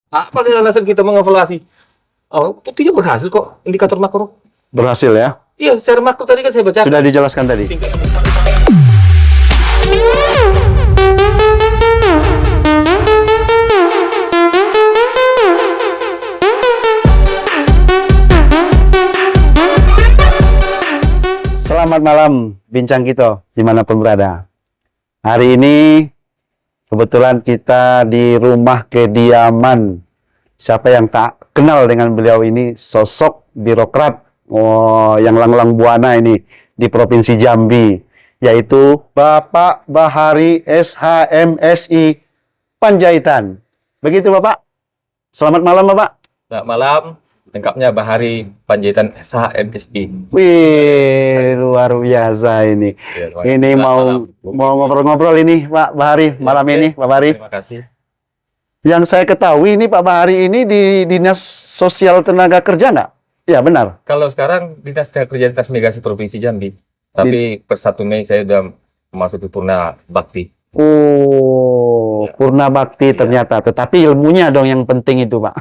Apa alasan kita mengevaluasi? Oh, itu tidak berhasil kok indikator makro. Berhasil ya? Iya, secara makro tadi kan saya baca. Sudah dijelaskan tadi. Selamat malam, bincang kita dimanapun berada. Hari ini kebetulan kita di rumah kediaman. Siapa yang tak kenal dengan beliau ini, sosok birokrat yang langlang buana ini di Provinsi Jambi, yaitu Bapak Bahari SHMSI Panjaitan. Begitu Bapak? Selamat malam Bapak. Selamat malam. Lengkapnya Bahari Panjaitan SHMSI. Wih, luar biasa ini. Ya, Ini mau ngobrol-ngobrol ini Pak Bahari malam ini, Pak Bahari. Terima kasih. Yang saya ketahui ini Pak Bahari ini di Dinas Sosial Tenaga Kerja nggak? Ya benar. Kalau sekarang Dinas Tenaga Kerja Transmigrasi Provinsi Jambi, tapi per 1 Mei saya sudah memasuki Purna Bakti. Oh, Purna Bakti ternyata. Tetapi ilmunya dong yang penting itu Pak.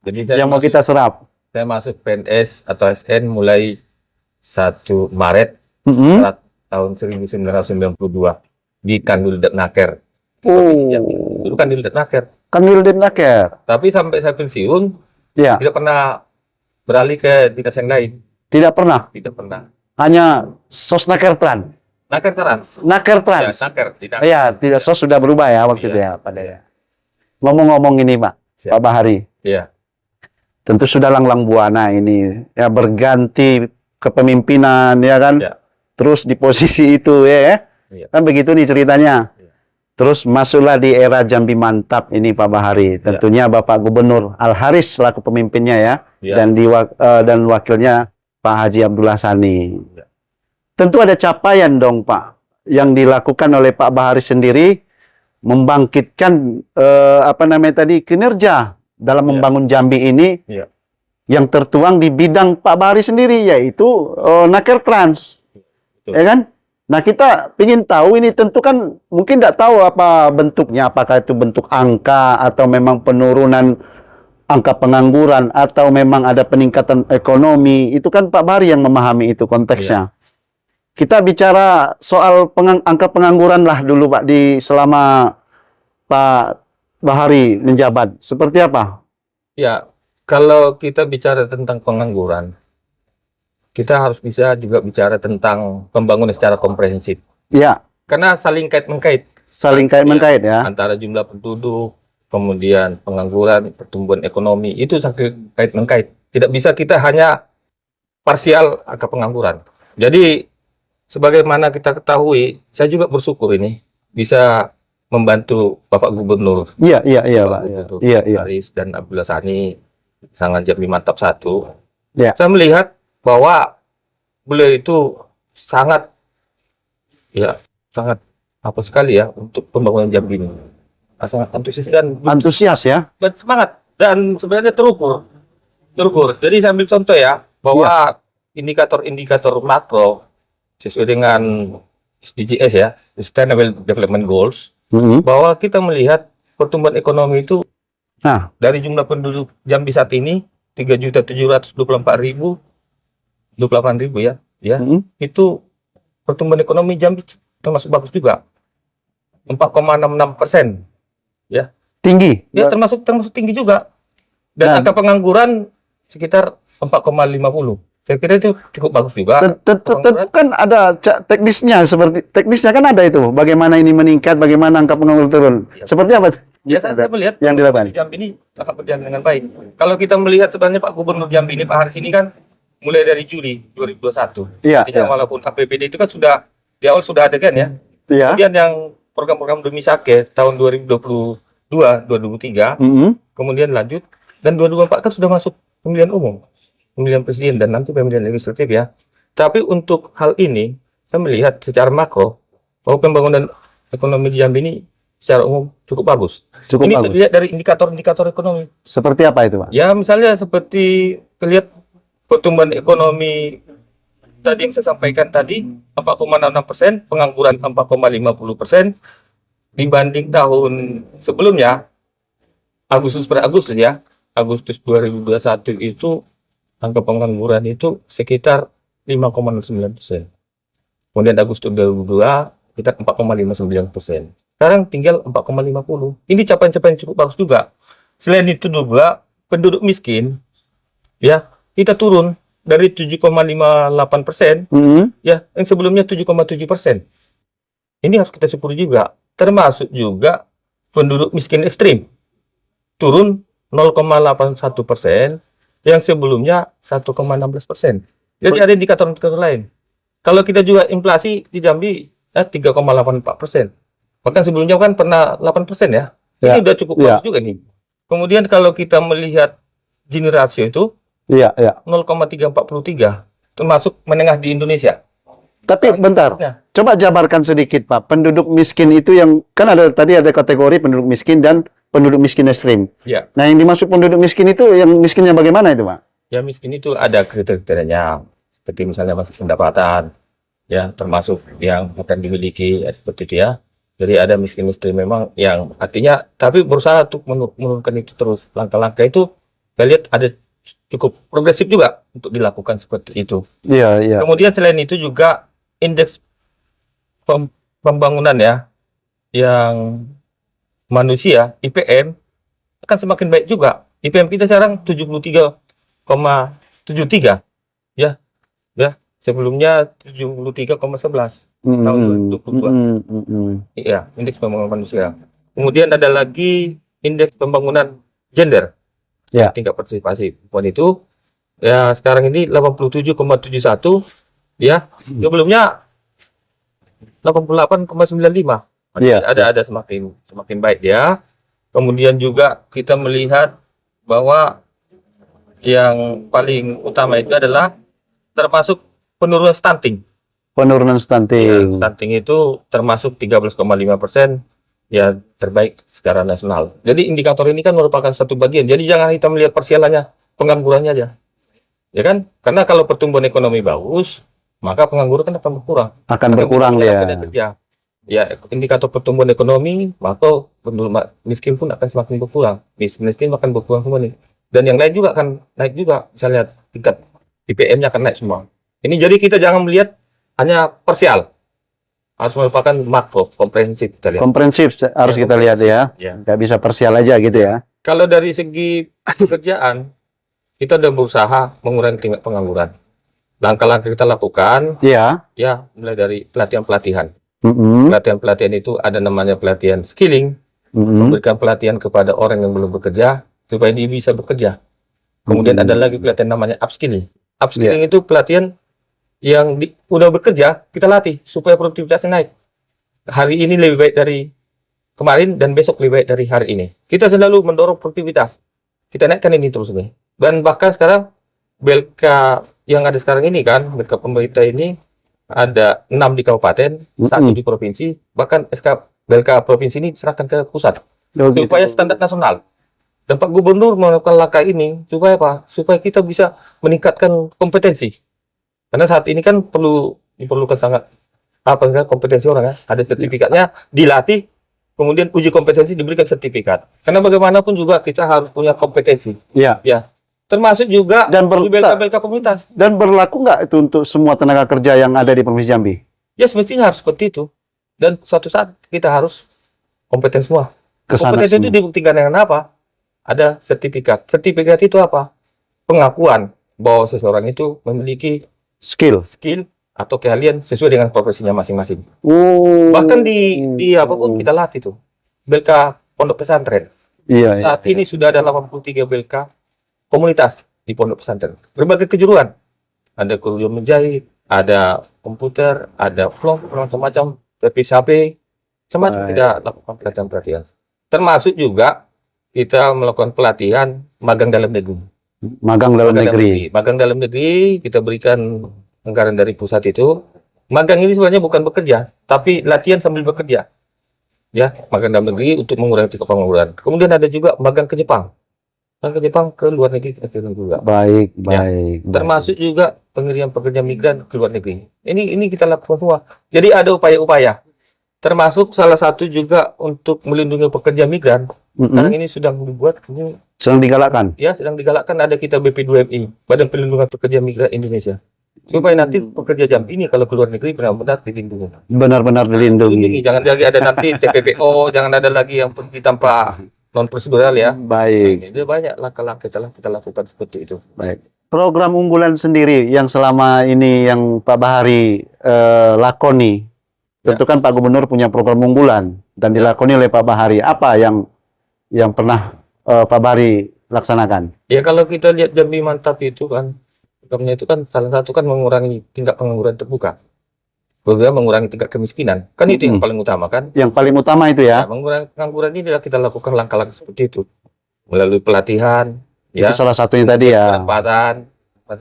Jadi saya Yang mau kita serap. Saya masuk PNS atau SN mulai 1 Maret Mm-hmm. tahun 1992 di Kanwil Detnaker. Oh, Dulu Kanwil Detnaker. Kanwil Detnaker. Tapi sampai saya pensiun Ya, tidak pernah beralih ke dinas yang lain. tidak pernah. Tidak pernah. Hanya Sosnakertran. Naker Trans. Ya, Nakertrans. Naker. Tidak. Ya, tidak Sos sudah berubah ya waktu Iya. itu ya, pada ya. Ngomong-ngomong ini Pak, Ya. Pak Bahari. Iya. Tentu sudah langlang buana ini ya, berganti kepemimpinan ya kan, Ya. terus di posisi itu ya, Iya. kan begitu nih ceritanya. Iya. Terus masuklah di era Jambi Mantap ini Pak Bahari. Tentunya Bapak Gubernur Al Haris selaku pemimpinnya ya, Ya. dan wakilnya Pak Haji Abdullah Sani. Ya. Tentu ada capaian dong Pak yang dilakukan oleh Pak Bahari sendiri, membangkitkan kinerja dalam Ya. membangun Jambi ini. Ya. Yang tertuang di bidang Pak Bahari sendiri, yaitu Nakertrans, Betul. ya kan? Nah kita ingin tahu ini, tentu kan mungkin tidak tahu apa bentuknya, apakah itu bentuk angka atau memang penurunan angka pengangguran atau memang ada peningkatan ekonomi. Itu kan Pak Bahari yang memahami itu konteksnya. Kita bicara soal angka pengangguran lah dulu Pak, selama Pak Bahari menjabat. Seperti apa? Ya, kalau kita bicara tentang pengangguran, kita harus bisa juga bicara tentang pembangunan secara komprehensif. Ya, Karena saling kait-mengkait saling kait-mengkait ya. antara jumlah penduduk, kemudian pengangguran, pertumbuhan ekonomi, itu saling kait-mengkait. Tidak bisa kita hanya parsial angka pengangguran. Jadi, sebagaimana kita ketahui, saya juga bersyukur ini bisa membantu Bapak Gubernur Iya, Pak Pak. Gubernur Iya. Haris dan Abdullah Sani, sangat Jambi Mantap 1. Ya. Saya melihat bahwa beliau itu sangat apa sekali ya untuk pembangunan Jambi ini. Sangat antusias dan Antusias ya. semangat dan sebenarnya terukur. Jadi saya ambil contoh ya bahwa indikator-indikator makro sesuai dengan SDGs ya, Sustainable Development Goals, Mhm. bahwa kita melihat pertumbuhan ekonomi itu Nah, dari jumlah penduduk Jambi saat ini 3.724.028 ya, mhm. itu pertumbuhan ekonomi Jambi termasuk bagus juga, 4,66%, Tinggi. ya termasuk tinggi juga, dan Dan- angka pengangguran sekitar 4,50. Saya kira itu cukup bagus juga. Tentu kan ada teknisnya, teknisnya kan ada itu. Bagaimana ini meningkat, bagaimana angka pengangguran turun. Ya. Seperti apa? Ya, saya melihat yang dilakukan. Jambi ini sangat berjalan dengan baik. Kalau kita melihat sebenarnya Pak Gubernur Jambi ini, Pak Haris ini kan mulai dari Juli 2021. Iya, Artinya walaupun APBD itu kan sudah di awal sudah ada kan ya. Iya. Kemudian yang program-program Demi Sake tahun 2022, 2023, Mhm. kemudian lanjut, dan 2024 kan sudah masuk pemilihan umum, pemilihan presiden dan nanti pemilihan legislatif ya. Tapi untuk hal ini, saya melihat secara makro bahwa pembangunan ekonomi di Jambi ini secara umum cukup bagus. Cukup Ini bagus. terlihat dari indikator-indikator ekonomi. Seperti apa itu, Pak? Ya, misalnya seperti terlihat pertumbuhan ekonomi tadi yang saya sampaikan tadi 4,66%, pengangguran 4,50%, dibanding tahun sebelumnya Agustus per Agustus ya. Agustus 2021 itu angka pengangguran itu sekitar 5,9%. Kemudian Agustus 2022 sekitar 4,59%. Sekarang tinggal 4,50. Ini capaian-capaian cukup bagus juga. Selain itu juga penduduk miskin ya kita turun dari 7,58% ya yang sebelumnya 7,7%. Ini harus kita syukuri juga. Termasuk juga penduduk miskin ekstrim turun 0,81% yang sebelumnya 1,16%. Jadi ada indikator-indikator lain. Kalau kita juga inflasi di Jambi 3,84%. Bahkan sebelumnya kan pernah 8% ya. Ya, Ini udah cukup ya. bagus juga nih. Kemudian kalau kita melihat Gini rasio itu Iya, iya. 0,343 termasuk menengah di Indonesia. Tapi bentar, Ya. coba jabarkan sedikit Pak. Penduduk miskin itu yang kan tadi ada kategori penduduk miskin dan penduduk miskin ekstrim. Ya. Nah, yang dimaksud penduduk miskin itu yang miskinnya bagaimana itu, Pak? Ya miskin itu ada kriterianya seperti misalnya masuk pendapatan ya termasuk yang akan dimiliki ya, seperti itu ya. Jadi ada miskin ekstrim memang yang artinya tapi berusaha untuk menurunkan itu terus. Langkah-langkah itu saya lihat ada cukup progresif juga untuk dilakukan seperti itu. Iya, iya. Kemudian selain itu juga indeks pembangunan ya yang manusia IPM akan semakin baik juga. IPM kita sekarang 73,73 ya. Ya, sebelumnya 73,11 tahun 2022. Iya, indeks pembangunan manusia. Kemudian ada lagi indeks pembangunan gender. Ya. Tingkat partisipasi perempuan itu ya sekarang ini 87,71 ya. Sebelumnya 88,95. Iya. Ada semakin baik ya. Kemudian juga kita melihat bahwa yang paling utama itu adalah termasuk penurunan stunting. Penurunan Ya, stunting. stunting itu termasuk 13,5% ya terbaik secara nasional. Jadi indikator ini kan merupakan satu bagian. Jadi jangan kita melihat parsialannya, penganggurannya aja. Ya kan? Karena kalau pertumbuhan ekonomi bagus, maka pengangguran kan akan berkurang. Akan berkurang bisa ya. mendapatkan kerja. Ya, indikator pertumbuhan ekonomi, maka penduduk miskin pun akan semakin berkurang. Miskin akan berkurang semua nih. Dan yang lain juga akan naik juga. Misalnya tingkat IPM-nya akan naik semua. Ini jadi kita jangan melihat hanya parsial. Harus merupakan makro, komprehensif kita lihat. Komprehensif harus kita lihat ya. Ya. Nggak bisa parsial aja gitu ya. Kalau dari segi pekerjaan, kita sudah berusaha mengurangi tingkat pengangguran. Langkah-langkah kita lakukan, Iya. ya mulai dari pelatihan-pelatihan. Mm-mm. Pelatihan-pelatihan itu ada namanya pelatihan skilling, Mm-mm. memberikan pelatihan kepada orang yang belum bekerja, supaya dia bisa bekerja. Kemudian ada lagi pelatihan namanya upskilling. Upskilling itu pelatihan yang udah bekerja, kita latih supaya produktivitasnya naik. Hari ini lebih baik dari kemarin dan besok lebih baik dari hari ini. Kita selalu mendorong produktivitas. Kita naikkan ini terus nih. Dan bahkan sekarang BLK yang ada sekarang ini kan, BLK pemerintah ini ada 6 di kabupaten, 1 di provinsi, bahkan SK BLK provinsi ini diserahkan ke pusat supaya standar nasional. Dan Pak Gubernur melakukan langkah ini supaya apa? Supaya kita bisa meningkatkan kompetensi. Karena saat ini kan diperlukan sangat kompetensi orang ya. Ada sertifikatnya, dilatih, kemudian uji kompetensi diberikan sertifikat. Karena bagaimanapun juga kita harus punya kompetensi. Iya. Ya. Termasuk juga Dan di BLK komunitas. Dan berlaku nggak itu untuk semua tenaga kerja yang ada di Provinsi Jambi? Ya semestinya harus seperti itu. Dan suatu saat kita harus kompeten semua. Kompetensi itu dibuktikan dengan apa? Ada sertifikat. Sertifikat itu apa? Pengakuan bahwa seseorang itu memiliki skill atau keahlian sesuai dengan profesinya masing-masing. Bahkan di apapun kita latih tuh. BLK pondok pesantren. Iya. Saat ini sudah ada 83 BLK komunitas di pondok pesantren. Berbagai kejuruan. Ada kejuruan menjahit, ada komputer, ada vlog, macam-macam, servis HP, semacam kita lakukan pelatihan-pelatihan. Termasuk juga kita melakukan pelatihan magang dalam negeri. Magang dalam negeri. Magang dalam negeri kita berikan anggaran dari pusat itu. Magang ini sebenarnya bukan bekerja, tapi latihan sambil bekerja. Ya, magang dalam negeri untuk mengurangi tingkat pengangguran. Kemudian ada juga magang ke Jepang. Magang ke Jepang ke luar negeri kita kirim juga. Baik. Termasuk juga pengiriman pekerja migran ke luar negeri. Ini kita lakukan semua. Jadi ada upaya-upaya. Termasuk salah satu juga untuk melindungi pekerja migran. Sekarang ini sedang dibuat, ini Sedang digalakkan. ya sedang digalakkan, ada kita BP2MI, Badan Perlindungan Pekerja Migran Indonesia. Supaya nanti pekerja Jambi ini kalau keluar negeri benar-benar dilindungi. Benar-benar Dilindungi, dilindungi. jangan lagi ada nanti TPPO, jangan ada lagi yang pergi tanpa non prosedural ya. Baik, Ini banyak langkah-langkah telah kita lakukan seperti itu. baik. Program unggulan sendiri yang selama ini yang Pak Bahari lakoni. Ya. Tentu kan Pak Gubernur punya program unggulan dan dilakoni oleh Pak Bahari. Apa yang pernah Pak Bahari laksanakan? Ya kalau kita lihat Jambi Mantap itu kan, programnya itu kan salah satu kan mengurangi tingkat pengangguran terbuka. Kedua mengurangi tingkat kemiskinan. Kan itu yang paling utama kan. Yang paling utama itu Ya, ya. mengurangi pengangguran ini adalah kita lakukan langkah-langkah seperti itu. Melalui pelatihan, Itu ya, salah satunya tadi ya. penempatan,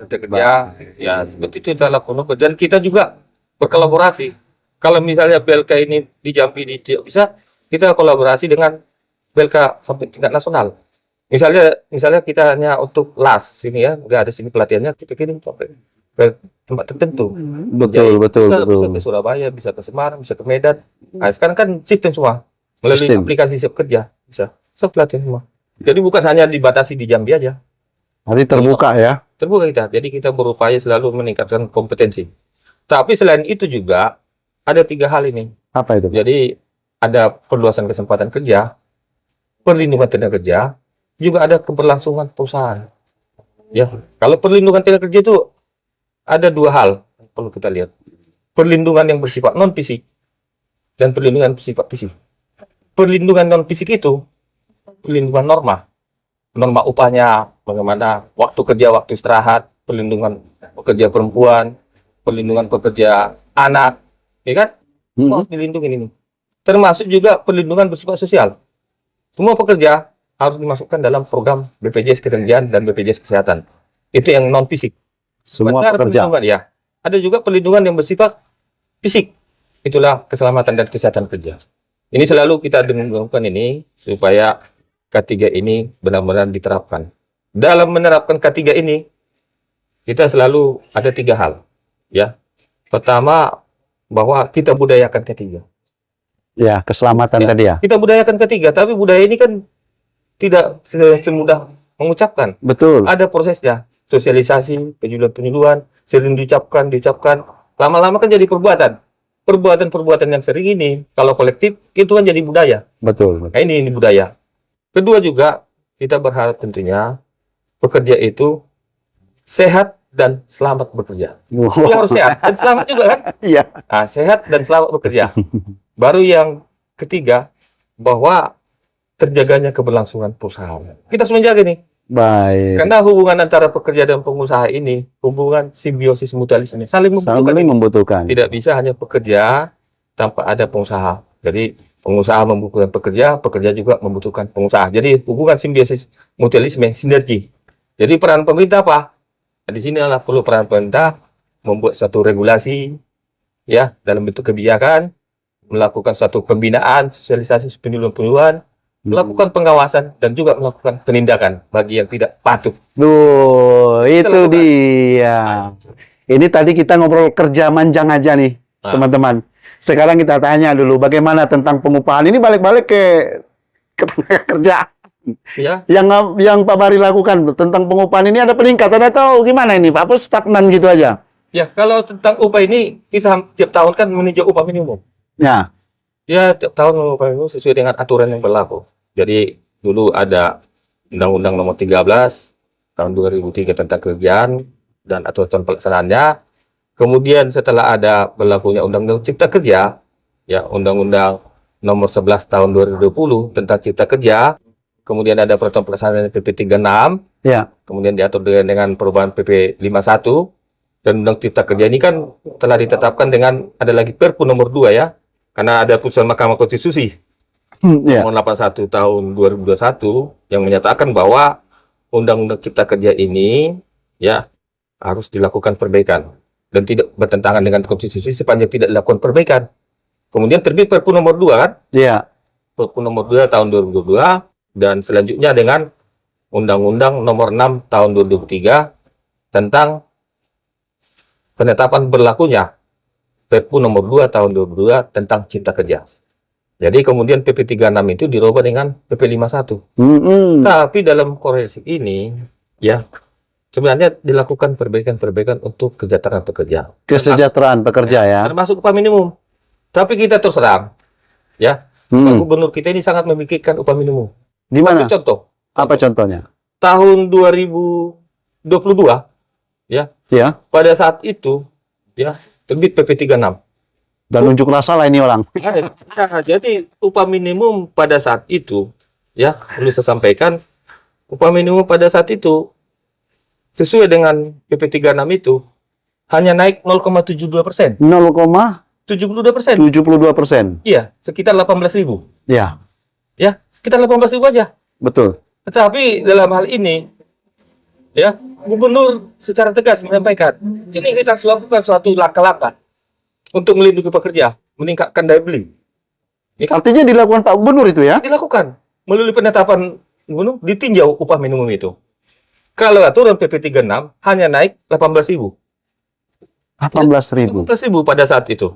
kerja, ya seperti itu kita lakukan. Dan kita juga berkolaborasi. Kalau misalnya BLK ini di Jambi ini tidak bisa, kita kolaborasi dengan BLK sampai tingkat nasional. Misalnya kita hanya untuk las ini ya, nggak ada sini pelatihannya, kita kirim sampai ke tempat tertentu. Betul, betul, Bisa betul. ke Surabaya, bisa ke Semarang, bisa ke Medan. Nah, sekarang kan sistem semua melalui Sistem. aplikasi Siap Kerja, bisa pelatihan semua. Jadi bukan hanya dibatasi di Jambi aja, Nanti terbuka ya. terbuka kita. Jadi kita berupaya selalu meningkatkan kompetensi. Tapi selain itu juga ada 3 hal ini. Apa itu? Jadi ada perluasan kesempatan kerja, perlindungan tenaga kerja, juga ada keberlangsungan perusahaan. Ya, kalau perlindungan tenaga kerja itu ada 2 hal yang perlu kita lihat. Perlindungan yang bersifat non fisik dan perlindungan bersifat fisik. Perlindungan non fisik itu perlindungan norma upahnya, bagaimana waktu kerja, waktu istirahat, perlindungan pekerja perempuan, perlindungan pekerja anak, ya kan? Semua harus dilindungi ini. Termasuk juga perlindungan bersifat sosial. Semua pekerja harus dimasukkan dalam program BPJS Ketenagakerjaan dan BPJS Kesehatan. Itu yang non fisik. Semua Ada pekerja. perlindungan, ya. Ada juga perlindungan yang bersifat fisik. Itulah keselamatan dan kesehatan kerja. Ini selalu kita dengungkan ini supaya K3 ini benar-benar diterapkan. Dalam menerapkan K3 ini, kita selalu ada 3 hal. Ya. Pertama, bahwa kita budayakan K3. Ya, keselamatan Ya. tadi ya. Kita budayakan K3, tapi budaya ini kan tidak semudah mengucapkan. Betul. Ada prosesnya, sosialisasi, penyuluhan, sering diucapkan. Lama-lama kan jadi perbuatan. Perbuatan-perbuatan yang sering ini, kalau kolektif, itu kan jadi budaya. Betul. Nah, ini budaya. Kedua juga, kita berharap tentunya pekerja itu sehat dan selamat bekerja. Dia harus sehat dan selamat juga kan? Iya. Nah, sehat dan selamat bekerja. Baru yang ketiga, bahwa terjaganya keberlangsungan perusahaan. Kita harus menjaga nih. Baik. Karena hubungan antara pekerja dan pengusaha ini, hubungan simbiosis mutualisme, saling membutuhkan. Saling membutuhkan. Tidak bisa hanya pekerja tanpa ada pengusaha. Jadi pengusaha membutuhkan pekerja, pekerja juga membutuhkan pengusaha. Jadi hubungan simbiosis mutualisme, sinergi. Jadi peran pemerintah apa? Nah, di sini adalah perlu peran pemerintah membuat satu regulasi, ya, dalam bentuk kebijakan, melakukan satu pembinaan, sosialisasi, penyuluhan, melakukan pengawasan dan juga melakukan penindakan bagi yang tidak patuh. Tuh, itu lakukan. dia. Ini tadi kita ngobrol kerja manjang aja nih, Nah. teman-teman. Sekarang kita tanya dulu bagaimana tentang pengupahan. Ini balik-balik ke tenaga kerja. Ya, Yang Pak Bahari lakukan tentang pengupahan ini ada peningkatan atau gimana ini, Pak? Apa stagnan gitu aja? ya kalau tentang upah ini kita tiap tahun kan meninjau upah minimum. Ya, Ya, tiap tahun upah minimum sesuai dengan aturan yang berlaku. Jadi dulu ada Undang-Undang Nomor 13 tahun 2003 tentang kerjaan dan aturan pelaksanaannya. Kemudian setelah ada berlakunya Undang-Undang Cipta Kerja, ya Undang-Undang Nomor 11 tahun 2020 tentang Cipta Kerja. Kemudian ada peraturan pelaksanaan PP 36, ya, kemudian diatur dengan perubahan PP 51 dan Undang Cipta Kerja ini kan telah ditetapkan dengan ada lagi Perpu nomor 2 ya. Karena ada putusan Mahkamah Konstitusi ya. nomor 81 tahun 2021 yang menyatakan bahwa Undang-Undang Cipta Kerja ini ya harus dilakukan perbaikan dan tidak bertentangan dengan konstitusi sepanjang tidak dilakukan perbaikan. Kemudian terbit Perpu nomor 2 kan? Ya, Perpu nomor 2 tahun 2022 dan selanjutnya dengan Undang-Undang nomor 6 tahun 2003 tentang penetapan berlakunya Perpu nomor 2 tahun 2022 tentang Cipta Kerja. Jadi kemudian PP 36 itu dirubah dengan PP 51. Mm-mm. Tapi dalam koreksi ini, ya, sebenarnya dilakukan perbaikan-perbaikan untuk kesejahteraan pekerja. Kesejahteraan pekerja ya. Termasuk upah minimum. Tapi kita terus terang, ya, Pak Mm. Gubernur kita ini sangat memikirkan upah minimum. Di mana? Tapi contoh, Apa contohnya? tahun 2022, ya, Ya. pada saat itu, ya, terbit PP 36. Dan unjuk rasa lah ini orang. Nah, jadi upah minimum pada saat itu, ya, perlu saya sampaikan, upah minimum pada saat itu sesuai dengan PP 36 itu hanya naik 0,72%. 0,72%. 72%. Iya, sekitar 18.000. Ya, Ya, sekitar 18.000 aja. betul. Tetapi dalam hal ini, ya, Gubernur secara tegas menyampaikan, ini kita harus lakukan suatu langkah-langkah untuk melindungi pekerja, meningkatkan daya beli. Artinya dilakukan Pak Gubernur itu ya? Dilakukan melalui penetapan Gubernur ditinjau upah minimum itu. Kalau aturan PP 36 hanya naik 18.000. 18.000. 18.000 pada saat itu.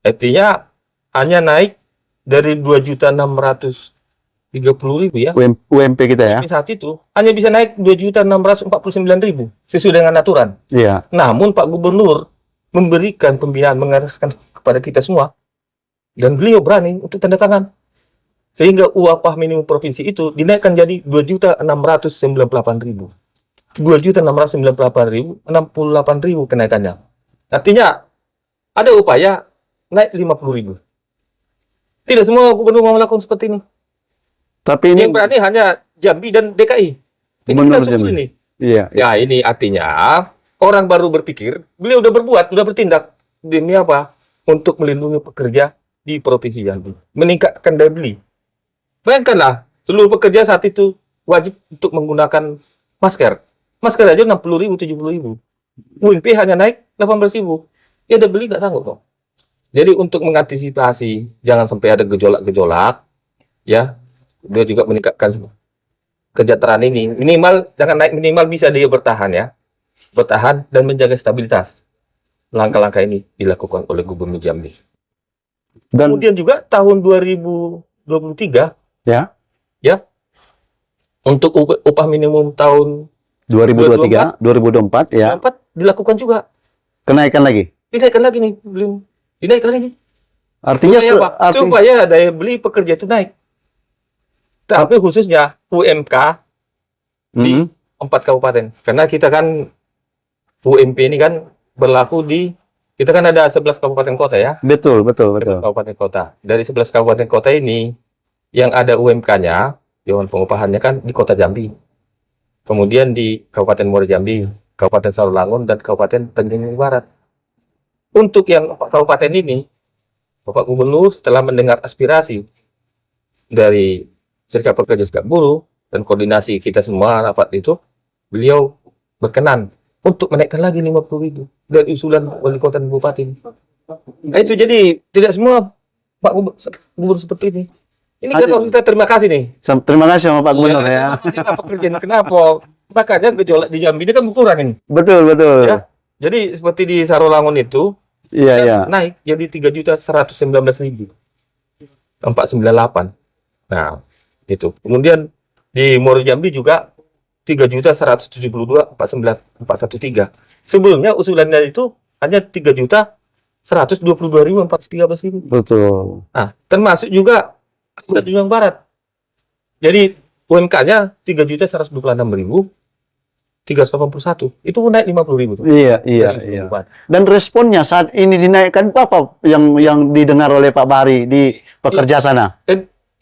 Artinya hanya naik dari 2.630.000 ya. UMP kita ya? Tapi saat itu hanya bisa naik 2.649.000 sesuai dengan aturan. Iya. Namun Pak Gubernur memberikan pembinaan, mengarahkan kepada kita semua, dan beliau berani untuk tanda tangan. Sehingga upah minimum provinsi itu dinaikkan jadi 2.698.000. 2.698.000, 68.000 kenaikannya. Artinya ada upaya naik 50.000. Tidak semua gubernur mau melakukan seperti ini. Tapi ini Yang berani hanya Jambi dan DKI. Ini Gubernur kita syukuri Jambi. nih. iya. Ya, ini artinya orang baru berpikir, beliau udah berbuat, udah bertindak demi apa? Untuk melindungi pekerja di Provinsi Jambi, meningkatkan daya beli. Bayangkanlah, seluruh pekerja saat itu wajib untuk menggunakan masker. Masker aja 60.000, 70.000. UMP hanya naik 18.000. Ya, daya beli nggak sanggup dong. Jadi untuk mengantisipasi jangan sampai ada gejolak-gejolak, ya, dia juga meningkatkan kesejahteraan ini. Minimal jangan naik, minimal bisa dia bertahan ya. Bertahan dan menjaga stabilitas. Langkah-langkah ini dilakukan oleh Gubernur Jambi. Dan Kemudian juga tahun 2023 ya, untuk upah minimum tahun 2023, 2024 ya, 2024 dilakukan juga. kenaikan lagi. Dinaikkan lagi nih, belum dinaikkan lagi. Artinya Supaya apa? Supaya daya beli pekerja itu naik. Tapi khususnya UMK di 4 kabupaten. Karena kita kan UMP ini kan berlaku di, kita kan ada 11 kabupaten kota ya. betul. 11 kabupaten kota. Dari 11 kabupaten kota ini yang ada UMK-nya, Dewan Pengupahannya kan di Kota Jambi. Kemudian di Kabupaten Muara Jambi, Kabupaten Sarolangun, dan Kabupaten Tanjung Barat. Untuk yang 4 kabupaten ini, Bapak Gubernur setelah mendengar aspirasi dari Serikat Pekerja Serikat Buruh dan koordinasi kita semua rapat itu, beliau berkenan untuk menaikkan lagi 50.000 dari usulan wali kota dan bupati. Nah, itu jadi tidak semua Pak Gubernur seperti ini. Ini kan harus kita terima kasih nih. Terima kasih sama Pak Gubernur ya. Kenapa pekerjaan kenapa? Makanya gejolak di Jambi ini kan berkurang ini. Betul. Ya. Jadi seperti di Sarolangun itu Iya. naik jadi 3.119.000. 498. Nah, itu. Kemudian di Muara Jambi juga 3.172.413. Sebelumnya usulannya itu hanya 3.122.413.000. Betul. Nah, termasuk juga Tanjung Barat. Jadi UMK-nya 3.126.381. Itu naik 50.000. Iya. Dan responnya saat ini dinaikkan itu apa yang didengar oleh Pak Bahari di pekerja sana?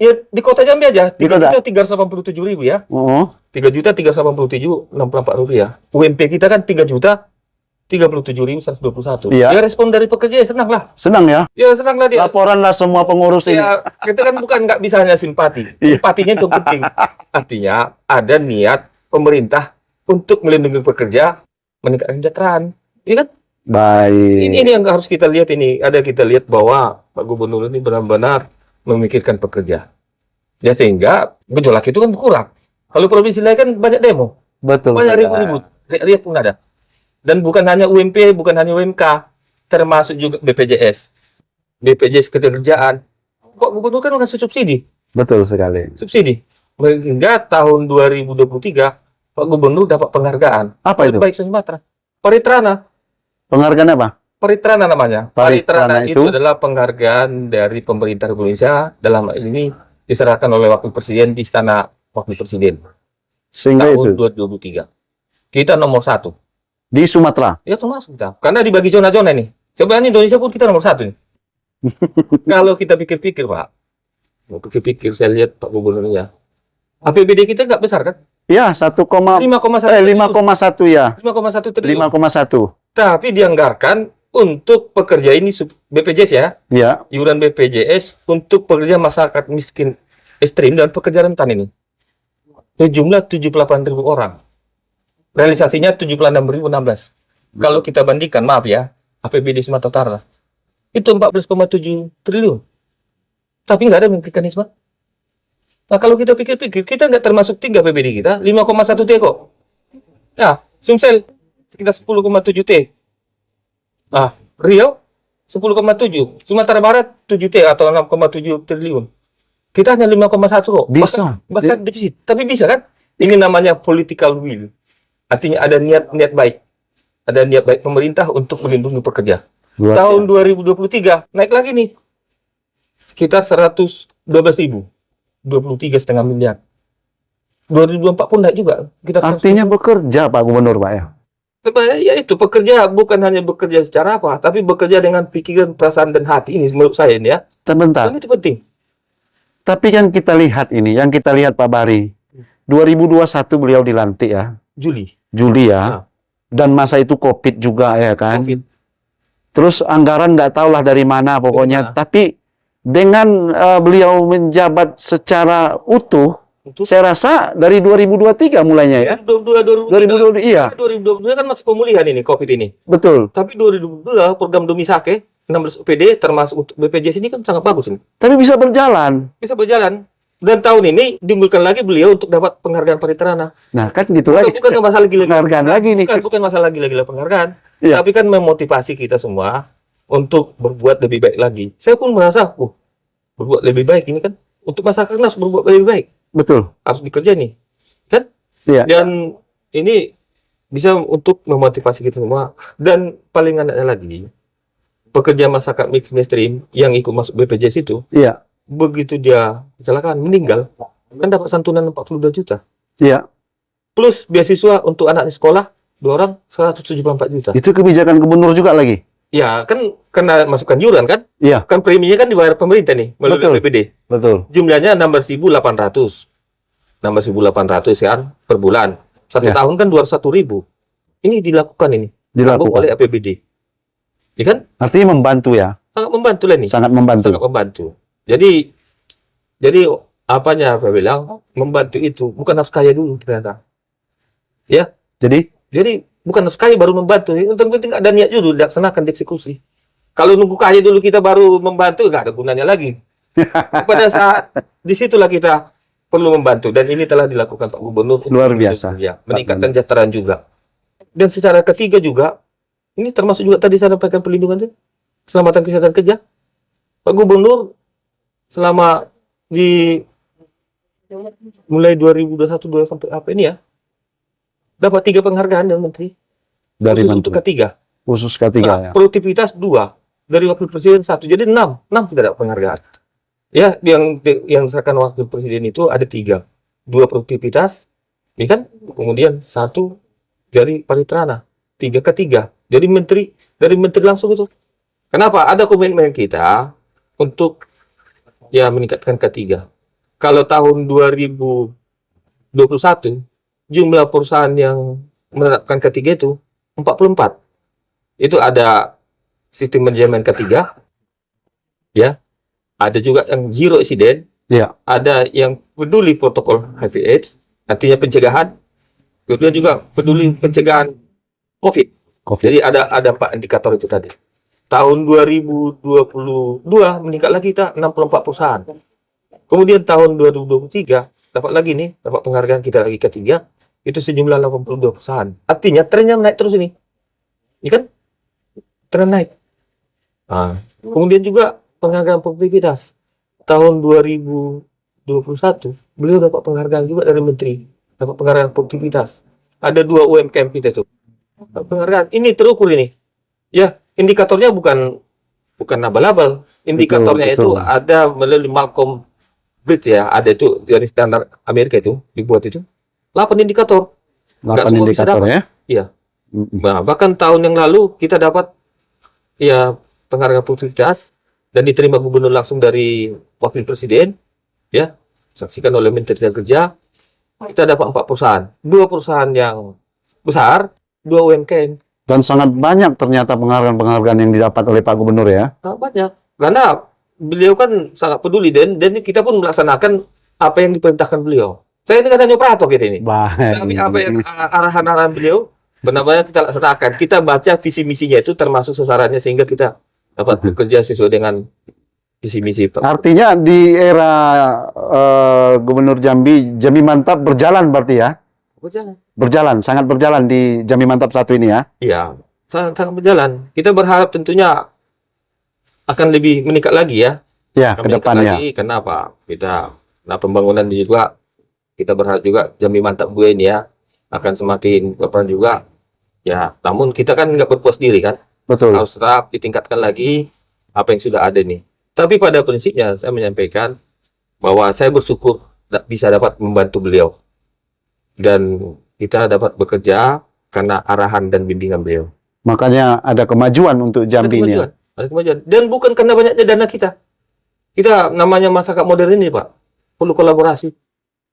Ya, di Kota Jambi aja, Di kota? 3.387.000 ya. Oh, 3.387.064 rupiah. UMP kita kan 3.037.121. Iya. Ya, respon dari pekerja ya senang lah. senang ya. Ya senang lah dia. Laporanlah semua pengurus ini. Ya, kita kan bukan nggak bisa hanya simpati. Iya. Simpatinya itu penting. Artinya ada niat pemerintah untuk melindungi pekerja, meningkatkan kesejahteraan. Iya kan? Baik. Ini yang harus kita lihat ini. Ada kita lihat bahwa Pak Gubernur ini benar-benar memikirkan pekerja. Ya sehingga gejolak itu kan berkurang. Kalau provinsi lain kan banyak demo. Betul. Banyak ribut-ribut. Riak pun ada. Dan bukan hanya UMP, bukan hanya UMK, termasuk juga BPJS. BPJS Ketenagakerjaan. Pak Gubernur kan ngasih subsidi. Betul sekali. Subsidi. Hingga tahun 2023, Pak Gubernur dapat penghargaan. Apa itu? Baik Sumatera. Paritrana. Penghargaan apa? Paritrana namanya. Paritrana Itu itu? adalah penghargaan dari pemerintah Indonesia, dalam hal ini diserahkan oleh Wakil Presiden di Istana Wakil Presiden Sehingga tahun itu 2023. Kita nomor 1. di Sumatera. Ya termasuk kita. Karena dibagi zona-zona nih. Sebenarnya Indonesia pun kita nomor 1 nih. Kalau kita pikir-pikir, Pak. Mau pikir-pikir, saya lihat Pak Gubernurnya. APBD kita nggak besar kan? Ya, 5,1 ya. 5,1 triliun. 5,1. Tapi dianggarkan untuk pekerja ini BPJS ya. Ya, Iuran BPJS untuk pekerja masyarakat miskin ekstrim dan pekerja rentan ini. Jumlah 78.000 orang. Realisasinya 76.016. Kalau kita bandingkan, maaf ya, APBD Sumatera Utara itu 14,7 triliun. Tapi nggak ada mekanisme. Nah, kalau kita pikir-pikir, kita nggak termasuk 3 APBD kita, 5,1 T kok. Nah, Sumsel sekitar 10,7 T. Nah, Riau 10,7. Sumatera Barat 7 T atau 6,7 triliun. Kita hanya 5,1 kok. bisa. Bahkan defisit. Tapi bisa kan? Ini namanya political will. Artinya ada niat baik. Ada niat baik pemerintah untuk melindungi pekerja. Luar Tahun biasa. 2023 naik lagi nih. Sekitar 112.000. 23,5 miliar. 2024 pun naik juga. Kita Artinya bekerja Pak Gubernur, Pak ya. ya itu pekerja bukan hanya bekerja secara apa, tapi bekerja dengan pikiran, perasaan dan hati ini menurut saya ini ya. Sebentar. Dan itu penting. Tapi kan kita lihat ini, yang kita lihat Pak Bari. 2021 beliau dilantik ya. Juli ya. Nah. Dan masa itu COVID juga ya kan. COVID. Terus anggaran nggak tahulah dari mana pokoknya. Dari mana? Tapi dengan beliau menjabat secara utuh, Untuk saya rasa dari 2023 mulainya ya. 2022 iya. 2022 kan masih pemulihan ini COVID ini. Betul. Tapi 2022 program Domisake 16 UPD termasuk untuk BPJS ini kan sangat bagus ini. Tapi bisa berjalan. Bisa berjalan. Dan tahun ini diunggulkan lagi beliau untuk dapat penghargaan Paritrana. Nah kan gitu Bukan, lagi. bukan masalah gila-gila Penghargaan lagi nih. Bukan masalah gila-gila penghargaan. Iya. Tapi kan memotivasi kita semua untuk berbuat lebih baik lagi. Saya pun merasa, berbuat lebih baik ini kan untuk masyarakat harus berbuat lebih baik. Betul. Harus dikerja nih. Kan? Iya. Dan ini bisa untuk memotivasi kita semua. Dan paling anaknya lagi, pekerja masyarakat mainstream yang ikut masuk BPJS itu, Iya. begitu dia kecelakaan, meninggal, kan dapat santunan 42 juta. Iya. Plus beasiswa untuk anak di sekolah, 2 orang 174 juta. Itu kebijakan gubernur juga lagi. Ya, kan kena masukkan iuran kan? Iya. Kan preminya kan dibayar pemerintah nih, melalui Betul. APBD. Betul. Jumlahnya 16.800. 16.800 ya per bulan. Satu Ya. tahun kan 201.000. Ini dilakukan ini. Tanggung Dilakukan. oleh APBD. Ya kan? Artinya membantu ya. Sangat membantu lah nih. Sangat membantu. Sangat membantu. Jadi apanya saya bilang, membantu itu bukan harus kaya dulu ternyata. Ya. Jadi Bukan harus kaya baru membantu. Yang penting ada niat dulu, dilaksanakan, dieksekusi. Kalau nunggu kaya dulu kita baru membantu, nggak ada gunanya lagi. Pada saat disitulah kita perlu membantu. Dan ini telah dilakukan Pak Gubernur. Luar biasa. Ya, meningkatkan kesejahteraan juga. Dan secara ketiga juga, ini termasuk juga tadi saya sampaikan perlindungan keselamatan kesehatan kerja. Pak Gubernur selama mulai 2021 sampai apa ini ya, dapat 3 penghargaan dari Menteri. dari Untuk ketiga. khusus ketiga ya. Produktivitas 2. Dari Wakil Presiden 1. Jadi 6 kita dapat penghargaan. Ya, yang diserahkan Wakil Presiden itu ada 3. 2 produktivitas, ya kan? Kemudian 1 dari Paritrana. 3 ketiga. Jadi dari Menteri langsung itu. Kenapa? Ada komitmen kita untuk ya meningkatkan ketiga. Kalau tahun 2021 jumlah perusahaan yang menerapkan ketiga itu 44. Itu ada sistem manajemen ketiga, ya. Ada juga yang zero accident, Iya. ada yang peduli protokol HIV/AIDS, artinya pencegahan. Kemudian juga peduli pencegahan COVID. Jadi ada 4 indikator itu tadi. Tahun 2022 meningkat lagi kita 64 perusahaan. Kemudian tahun 2023 dapat lagi nih, dapat penghargaan kita lagi ketiga, itu sejumlah 82 perusahaan. Artinya trennya naik terus ini. Ini kan tren naik. Kemudian juga penghargaan produktivitas. tahun 2021 beliau dapat penghargaan juga dari menteri, dapat penghargaan produktivitas. Ada 2 UMKM kita itu. Dapat penghargaan. Ini terukur ini. Ya, indikatornya bukan abal-abal. Indikatornya Betul, itu betul. ada melalui Malcolm Bridge ya, ada itu dari standar Amerika itu dibuat itu. 8 indikator. Nggak 8 semua bisa indikator dapat. ya. Iya. Mm-mm. Nah, bahkan tahun yang lalu kita dapat ya penghargaan produktivitas dan diterima gubernur langsung dari wakil presiden, ya, saksikan oleh Menteri Tenaga Kerja. Kita dapat 4 perusahaan, 2 perusahaan yang besar, 2 UMKM. Dan sangat banyak ternyata penghargaan-penghargaan yang didapat oleh Pak Gubernur ya. Sangat banyak. Karena beliau kan sangat peduli dan kita pun melaksanakan apa yang diperintahkan beliau. Saya ini kan hanya operator kita ini. Tapi apa yang Baik. arahan-arahan beliau benar-benar kita laksanakan. Kita baca visi misinya itu termasuk sasarannya sehingga kita dapat bekerja sesuai dengan visi misi Pak. Artinya di era Gubernur Jambi, Jambi Mantap berjalan berarti ya? Berjalan, sangat berjalan di Jambi Mantap 1 ini ya? Iya, sangat berjalan. Kita berharap tentunya akan lebih meningkat lagi ya. Ya, Akan ke meningkat depannya. lagi. Kenapa? Nah pembangunan ini juga kita berharap juga Jambi Mantap 2 ini ya akan semakin berperan juga. Ya, namun kita kan nggak berpuas diri kan. Betul. Harus tetap ditingkatkan lagi apa yang sudah ada nih. Tapi pada prinsipnya saya menyampaikan bahwa saya bersyukur bisa dapat membantu beliau dan kita dapat bekerja karena arahan dan bimbingan beliau. Makanya ada kemajuan untuk Jambi ini ya. Ada kemajuan. Dan bukan karena banyaknya dana kita. Kita namanya masyarakat modern ini Pak, perlu kolaborasi.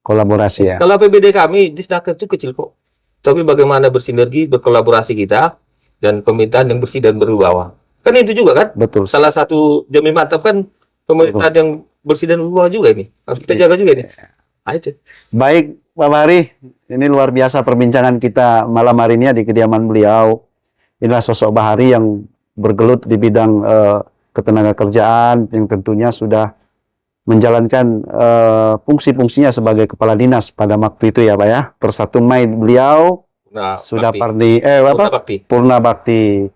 Kolaborasi ya. Kalau APBD kami di Snaker itu kecil kok. Tapi bagaimana bersinergi, berkolaborasi kita dan pemerintahan yang bersih dan berwibawa. Kan itu juga kan? Betul. Salah satu Jambi Mantap kan pemerintahan yang bersih dan berwibawa juga ini. Harus kita jaga juga ini. Nah, itu. Baik, Pak Bahari, ini luar biasa perbincangan kita malam hari ini ya di kediaman beliau. Inilah sosok Bahari yang bergelut di bidang ketenagakerjaan yang tentunya sudah menjalankan fungsi-fungsinya sebagai kepala dinas pada waktu itu ya Pak ya. Per 1 Mei beliau Nah, sudah bakti. Bakti. Purna Bakti.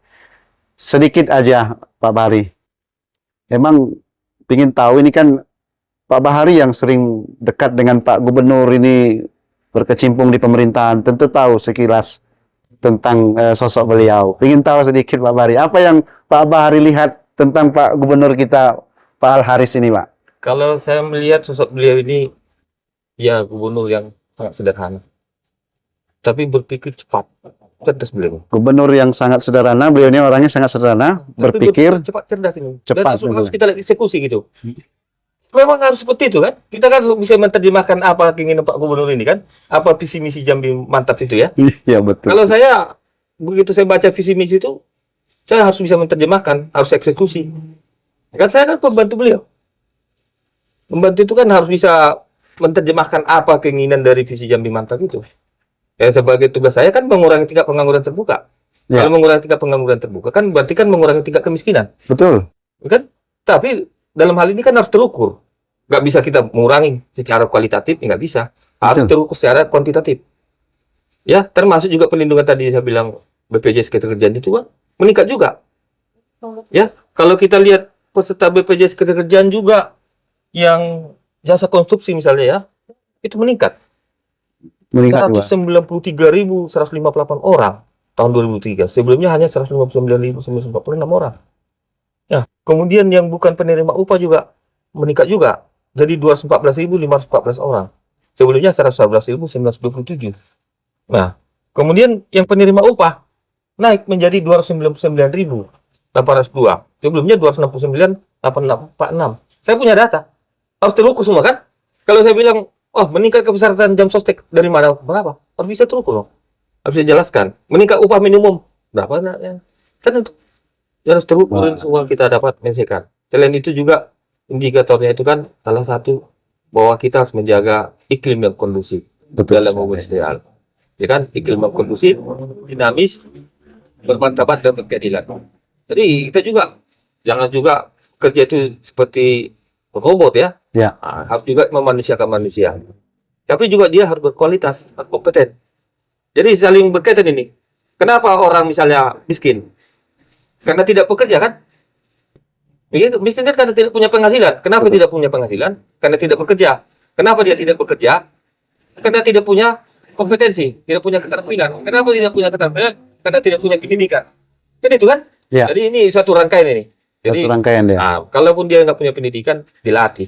Sedikit aja Pak Bahari. Emang ingin tahu ini kan Pak Bahari yang sering dekat dengan Pak Gubernur ini berkecimpung di pemerintahan, tentu tahu sekilas tentang sosok beliau. Ingin tahu sedikit Pak Bahari, apa yang Pak Bahari lihat tentang Pak Gubernur kita, Pak Al Haris ini, Pak? Kalau saya melihat sosok beliau ini, ya gubernur yang sangat sederhana. Tapi berpikir cepat. Cerdas beliau. Gubernur yang sangat sederhana, beliau ini orangnya sangat sederhana, berpikir cepat, cerdas ini. cepat. Dan harus kita lihat eksekusi gitu. Memang harus seperti itu kan? Kita kan bisa menerjemahkan apa keinginan Pak Gubernur ini kan? Apa visi misi Jambi Mantap itu ya? Iya betul. Kalau saya begitu saya baca visi misi itu, saya harus bisa menerjemahkan, harus eksekusi. Kan saya kan pembantu beliau. Pembantu itu kan harus bisa menerjemahkan apa keinginan dari visi Jambi Mantap itu. Ya sebagai tugas saya kan mengurangi tingkat pengangguran terbuka. Ya. Kalau mengurangi tingkat pengangguran terbuka kan berarti kan mengurangi tingkat kemiskinan. Betul. Kan? Tapi dalam hal ini kan harus terukur. Nggak bisa kita mengurangi secara kualitatif, nggak bisa. Harus Betul. terukur secara kuantitatif. Ya, termasuk juga perlindungan tadi saya bilang BPJS Ketenagakerjaan itu kan meningkat juga. Ya, kalau kita lihat peserta BPJS Ketenagakerjaan juga yang jasa konstruksi misalnya ya, itu meningkat. Meningkat juga. 193.158 orang tahun 2003. Sebelumnya hanya 159.946 orang. Nah, kemudian yang bukan penerima upah juga meningkat juga. Jadi 214.514 orang. Sebelumnya 111.927. Nah, kemudian yang penerima upah naik menjadi 299.802. Sebelumnya 269.846. Saya punya data. Harus terukur semua kan? Kalau saya bilang, oh meningkat kepesertaan jam sostek dari mana? Berapa? Harus bisa terukur loh. Harus bisa jelaskan. Meningkat upah minimum. Berapa? Kan itu. Harus terukur semua kita dapat menyelesaikan. Selain itu juga indikatornya itu kan salah satu bahwa kita harus menjaga iklim yang kondusif dalam hubungan industrial. Ya kan? Iklim yang kondusif, dinamis, bermartabat dan berkeadilan. Jadi kita juga jangan juga kerja itu seperti robot ya. Ya. Nah, harus juga memanusiakan manusia. Tapi juga dia harus berkualitas, harus kompeten. Jadi saling berkaitan ini. Kenapa orang misalnya miskin? Karena tidak bekerja kan? Miskin kan karena tidak punya penghasilan. Kenapa tidak punya penghasilan? Karena tidak bekerja. Kenapa dia tidak bekerja? Karena tidak punya kompetensi, tidak punya keterampilan. Kenapa tidak punya keterampilan? Karena tidak punya pendidikan. Kan itu kan? Ya. Jadi ini satu rangkaian ini. Jadi, Satu rangkaian ya. nah, kalaupun dia nggak punya pendidikan, dilatih.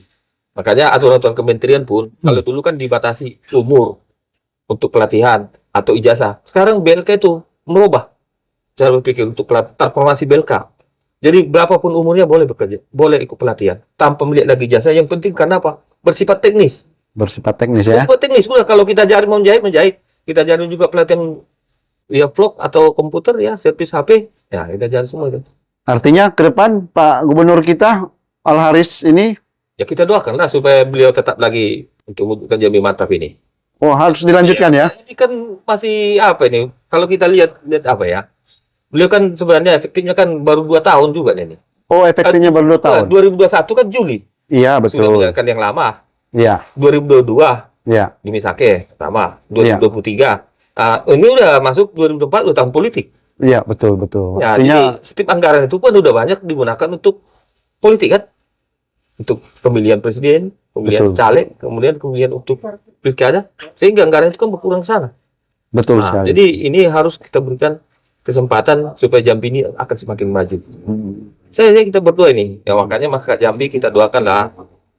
Makanya aturan-aturan kementerian pun, kalau dulu kan dibatasi umur untuk pelatihan atau ijazah. Sekarang BLK itu merubah cara berpikir untuk transformasi BLK. Jadi berapapun umurnya boleh bekerja, boleh ikut pelatihan tanpa melihat lagi ijazah. Yang penting karena apa? Bersifat teknis. Bersifat teknis ya. Bersifat teknis. Udah kalau kita jari mau menjahit. Kita jari juga pelatihan ya vlog atau komputer ya, servis HP. Ya, kita jari semua itu. Artinya ke depan Pak Gubernur kita Al Haris ini, Ya kita doakanlah supaya beliau tetap lagi untuk mewujudkan Jambi Mantap ini. oh harus dilanjutkan ya. Ini kan masih apa ini? Kalau kita lihat apa ya? Beliau kan sebenarnya efektifnya kan baru 2 tahun juga ini. Oh efektifnya baru 2 tahun. 2021 kan Juli. Iya Sudah betul. menjalankan yang lama. Iya, 2022 iya, di Misake pertama. 2023. Ini udah masuk 2024 udah tahun politik. iya betul betul. Ya, Artinya jadi setiap anggaran itu pun udah banyak digunakan untuk politik kan? Untuk pemilihan presiden, pemilihan Betul. caleg, kemudian pemilihan untuk pilkada, sehingga anggaran itu kan berkurang ke sana. betul Nah, sekali. jadi ini harus kita berikan kesempatan supaya Jambi ini akan semakin maju. Saya kita berdua ini, ya makanya masyarakat Jambi kita doakanlah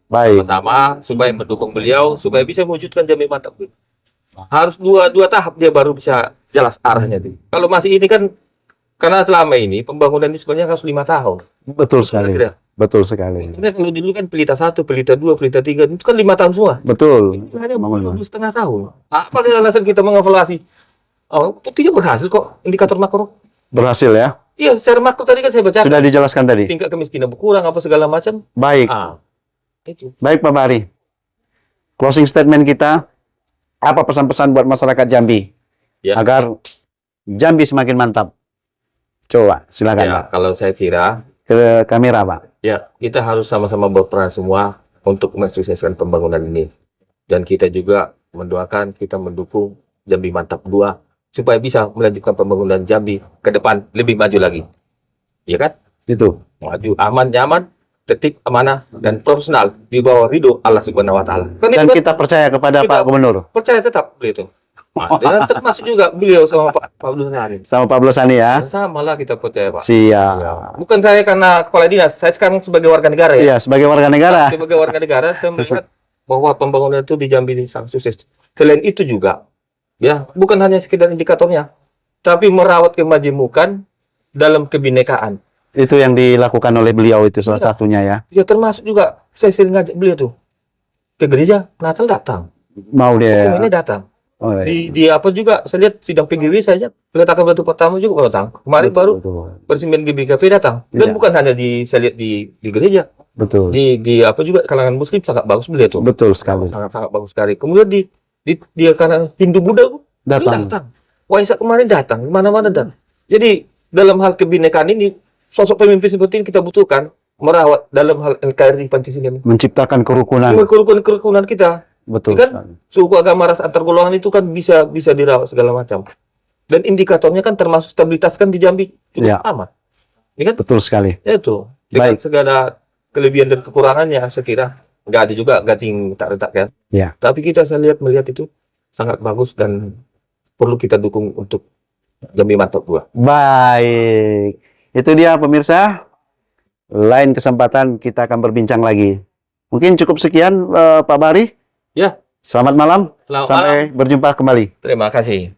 Baik, sama supaya mendukung beliau supaya bisa mewujudkan Jambi Mantap. Harus dua tahap dia baru bisa jelas arahnya tuh. Kalau masih ini kan karena selama ini pembangunan ini sebenarnya harus 5 tahun. betul sekali. Kira-kira. Betul sekali. Karena kalau dulu kan pelita 1, pelita 2, pelita 3 itu kan 5 tahun semua. Betul. Ini hanya Bangun, Mas. 2,5 tahun. Apa alasan kita mengevaluasi? Oh, tidak berhasil kok indikator makro. Berhasil ya. Iya, secara makro tadi kan saya baca Sudah dijelaskan tadi. tingkat kemiskinan berkurang apa segala macam. Baik, Itu. baik Pak Bari. Closing statement kita, apa pesan-pesan buat masyarakat Jambi Ya. agar Jambi semakin mantap? Coba, silakan Ya, Pak. kalau saya kira Ke kamera Pak. ya, kita harus sama-sama berperan semua untuk mensukseskan pembangunan ini. Dan kita juga mendoakan, kita mendukung Jambi Mantap 2 supaya bisa melanjutkan pembangunan Jambi ke depan lebih maju lagi. Iya kan? Itu. Maju, aman, nyaman, tertib, amanah, dan profesional di bawah ridho Allah Subhanahu wa taala. Kan Dan itu kan kita percaya kepada kita- Pak Gubernur percaya tetap beliau itu. Nah, dan termasuk juga beliau sama Pak Abdul Sani. sama Pak Blosani ya. Sama lah kita percaya, Pak. Siap. Ya. Bukan saya karena kepala dinas, saya sekarang sebagai warga negara ya. Iya, sebagai warga negara. Sebagai warga negara, saya melihat bahwa pembangunan itu di Jambi ini sangat sukses. Selain itu juga, ya bukan hanya sekedar indikatornya, tapi merawat kemajemukan dalam kebinekaan. Itu yang dilakukan oleh beliau itu salah Iya. satunya ya. Ya termasuk juga saya sering ngajak beliau tuh ke gereja Natal datang, Mau dia. ini datang. Oh, iya. Di apa juga saya lihat sidang PGW saya peletakan batu pertama juga datang. Kemarin baru Betul. Presiden GBKP datang. Dan Iya. bukan hanya saya lihat di gereja, Betul. di apa juga kalangan Muslim sangat bagus beliau tuh. Betul sekali. Sangat bagus sekali. Kemudian di kalangan Hindu Buddha Datang. datang. Waisak kemarin datang, mana-mana datang. Jadi dalam hal kebinekaan ini sosok pemimpin seperti ini kita butuhkan merawat dalam hal NKRI Pancasila ini. Menciptakan kerukunan. Kerukunan kita, Betul kan? sekali. suku agama ras antar golongan itu kan bisa dirawat segala macam. Dan indikatornya kan termasuk stabilitas kan di Jambi cukup Ya. aman. Ya kan? Betul sekali. Itu dengan Baik. segala kelebihan dan kekurangannya saya kira nggak ada juga gating tak retak ya. Ya. Tapi melihat itu sangat bagus dan perlu kita dukung untuk Jambi Mantap 2. Baik. Itu dia pemirsa. Lain kesempatan kita akan berbincang lagi. Mungkin cukup sekian Pak Bari. Ya, Selamat malam. selamat malam. Sampai berjumpa kembali. Terima kasih.